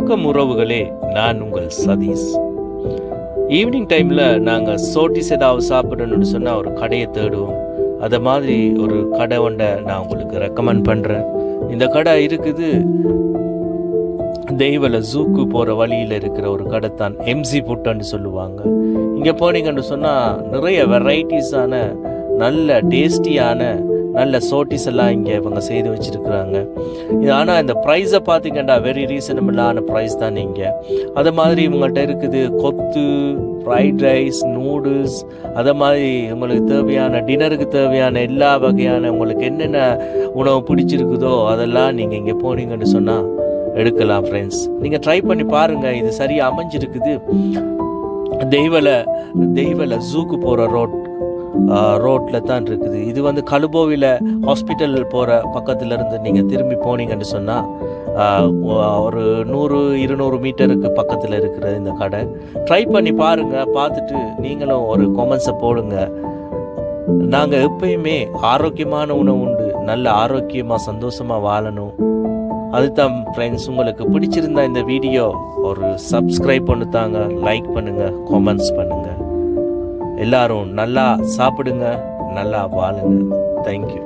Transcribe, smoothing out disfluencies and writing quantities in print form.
வணக்கம் உறவுகளே, நான் உங்கள் சதீஷ். ஈவினிங் டைமில் நாங்கள் சோட்டிஸ் ஏதாவது சாப்பிடணும்னு சொன்னால் ஒரு கடையை தேடுவோம். அதை மாதிரி ஒரு கடை ஒன்றை நான் உங்களுக்கு ரெக்கமெண்ட் பண்ணுறேன். இந்த கடை இருக்குது தெய்வல ஜூக்கு போகிற வழியில் இருக்கிற ஒரு கடை தான் எம்சி புட்டுன்னு சொல்லுவாங்க. இங்கே போனீங்கன்னு சொன்னால் நிறைய வெரைட்டிஸான நல்ல டேஸ்டியான நல்ல சோட்டிஸ் எல்லாம் இங்கே இவங்க செய்து வச்சுருக்குறாங்க. ஆனால் இந்த ப்ரைஸை பார்த்தீங்கன்னா வெரி ரீசனபிளான ப்ரைஸ் தான் இங்கே. அது மாதிரி இவங்கள்ட்ட இருக்குது கொத்து, ஃப்ரைட் ரைஸ், நூடுல்ஸ், அதை மாதிரி உங்களுக்கு தேவையான டின்னருக்கு தேவையான எல்லா வகையான உங்களுக்கு என்னென்ன உணவு பிடிச்சிருக்குதோ அதெல்லாம் நீங்கள் இங்கே போனீங்கன்னு சொன்னால் எடுக்கலாம் ஃப்ரெண்ட்ஸ். நீங்கள் ட்ரை பண்ணி பாருங்கள், இது சரியாக அமைஞ்சிருக்குது. தெய்வல ஜூக்கு போகிற ரோட்டில் தான் இருக்குது. இது வந்து கலுபோவில் ஹாஸ்பிட்டல் போகிற பக்கத்தில் இருந்து நீங்கள் திரும்பி போனீங்கன்னு சொன்னால் ஒரு 100-200 மீட்டருக்கு பக்கத்தில் இருக்கிற இந்த கடை. ட்ரை பண்ணி பாருங்கள், பார்த்துட்டு நீங்களும் ஒரு கமெண்ட்ஸை போடுங்க. நாங்கள் எப்பயுமே ஆரோக்கியமான உணவு உண்டு, நல்ல ஆரோக்கியமாக சந்தோஷமாக வாழணும். அதுதான் ஃப்ரெண்ட்ஸ். உங்களுக்கு பிடிச்சிருந்தா இந்த வீடியோ ஒரு சப்ஸ்கிரைப் பண்ணி தாங்க, லைக் பண்ணுங்கள், கமெண்ட்ஸ் பண்ணுங்கள். எல்லாரும் நல்லா சாப்பிடுங்க, நல்லா வாழுங்க. தேங்க்யூ.